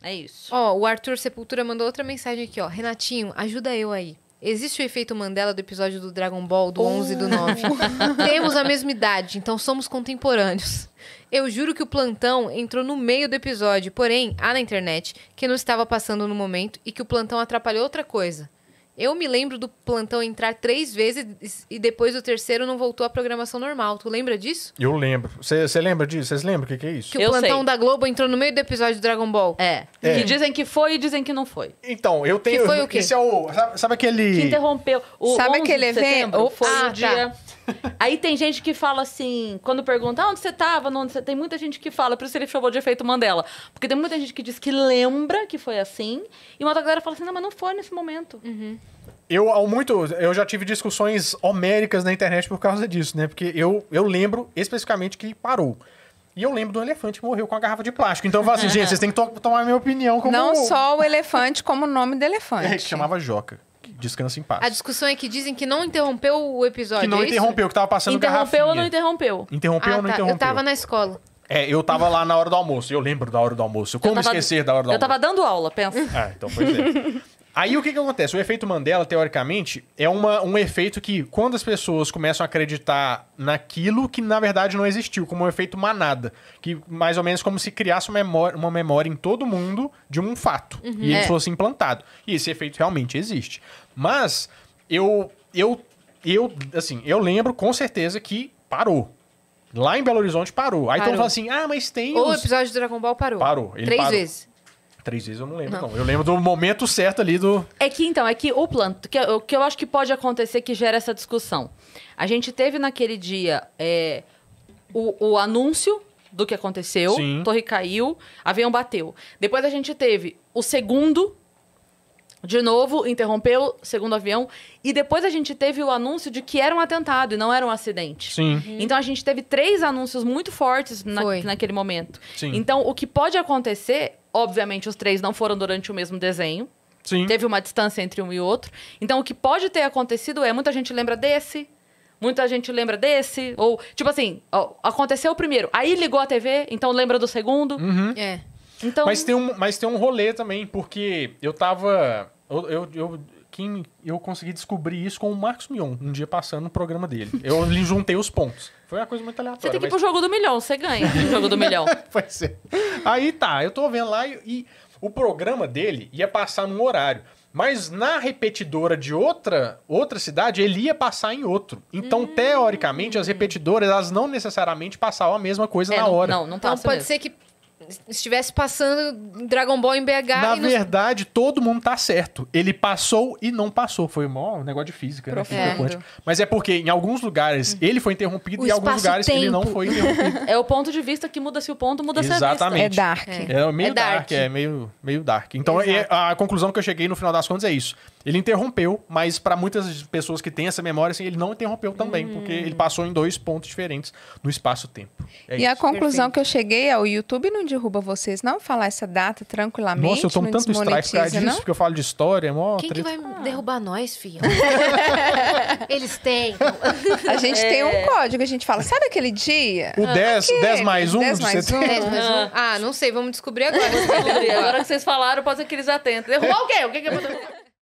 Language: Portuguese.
É isso. Ó, o Arthur Sepultura mandou outra mensagem aqui, ó. Renatinho, ajuda eu aí. Existe o efeito Mandela do episódio do Dragon Ball, do 11 e do 9. Temos a mesma idade, então somos contemporâneos. Eu juro que o plantão entrou no meio do episódio, porém, há na internet que não estava passando no momento e que o plantão atrapalhou outra coisa. Eu me lembro do plantão entrar 3 vezes e depois do terceiro não voltou à programação normal. Tu lembra disso? Eu lembro. Você lembra disso? Vocês lembram o que é isso? Que o plantão da Globo entrou no meio do episódio do Dragon Ball. Que dizem que foi e dizem que não foi. Então, eu tenho... Que foi o quê? Esse é o... Sabe aquele... Que interrompeu. O Sabe 11 aquele de setembro evento? foi Ah, o dia... Aí tem gente que fala assim, quando pergunta, onde você tava? Tem muita gente que fala, por isso ele chamou de efeito Mandela. Porque tem muita gente que diz que lembra que foi assim, e uma outra galera fala assim, não, mas não foi nesse momento. Eu já tive discussões homéricas na internet por causa disso, né? Porque eu lembro especificamente que parou. E eu lembro do elefante que morreu com a garrafa de plástico. Então eu falo assim, gente, vocês têm que tomar a minha opinião como... Não só o elefante, como o nome do elefante. Que chamava Joca. Que descansa em paz. A discussão é que dizem que não interrompeu o episódio. Que não é isso? interrompeu, que tava passando garrafinha. Interrompeu ou não interrompeu? Interrompeu ou não interrompeu? Eu tava na escola. Eu tava lá na hora do almoço. Eu lembro da hora do almoço. Como esquecer da hora do almoço? Eu tava dando aula, pensa. Então pois é. Aí o que acontece? O efeito Mandela, teoricamente, é um efeito que, quando as pessoas começam a acreditar naquilo que, na verdade, não existiu, como um efeito manada. Que, mais ou menos, como se criasse uma memória em todo mundo de um fato. E ele fosse implantado. E esse efeito realmente existe. Mas, eu lembro com certeza que parou. Lá em Belo Horizonte parou. Aí todo mundo fala assim, mas tem... O episódio do Dragon Ball parou. Parou. Ele 3 parou. vezes. 3 vezes eu não lembro, não. Eu lembro do momento certo ali do... É que o plano, o que eu acho que pode acontecer que gera essa discussão. A gente teve naquele dia o anúncio do que aconteceu, Sim. Torre caiu, avião bateu. Depois a gente teve o segundo, de novo, interrompeu, segundo avião. E depois a gente teve o anúncio de que era um atentado e não era um acidente. Sim. Então a gente teve 3 anúncios muito fortes naquele momento. Sim. Então o que pode acontecer, obviamente os 3 não foram durante o mesmo desenho. Sim. Teve uma distância entre um e outro. Então o que pode ter acontecido muita gente lembra desse, muita gente lembra desse. Ou, tipo assim, aconteceu o primeiro, aí ligou a TV, então lembra do segundo. Então... Mas tem um rolê também, porque eu tava... Eu consegui descobrir isso com o Marcos Mion, um dia passando no programa dele. Eu lhe juntei os pontos. Foi uma coisa muito aleatória. Você tem que ir pro jogo do milhão, você ganha o jogo do milhão. Pode ser. Aí tá, eu tô vendo lá e o programa dele ia passar num horário. Mas na repetidora de outra cidade, ele ia passar em outro. Então, teoricamente, as repetidoras, elas não necessariamente passavam a mesma coisa na hora. Não Então passa pode mesmo. ser que estivesse passando Dragon Ball em BH. Na verdade, todo mundo tá certo. Ele passou e não passou. Foi um negócio de física, né? Física quântica. Mas é porque em alguns lugares ele foi interrompido e em alguns lugares ele não foi interrompido. É o ponto de vista que muda-se o ponto, muda-se a vista. Exatamente. É dark. É meio dark, meio dark. Então, a conclusão que eu cheguei no final das contas é isso. Ele interrompeu, mas para muitas pessoas que têm essa memória, assim, ele não interrompeu também, porque ele passou em 2 pontos diferentes no espaço-tempo. E a conclusão que eu cheguei é o YouTube não derruba vocês, não? Falar essa data tranquilamente. Nossa, eu tomo não tanto strike por causa disso, não? porque eu falo de história. Quem que vai derrubar nós, filho? Eles têm. A gente tem um código, a gente fala, sabe aquele dia? O 10 mais 1 10 de mais setembro. 10 mais 1? Não sei, vamos descobrir agora. Agora que vocês falaram, pode ser que eles atentem. Derrubar o quê? O que é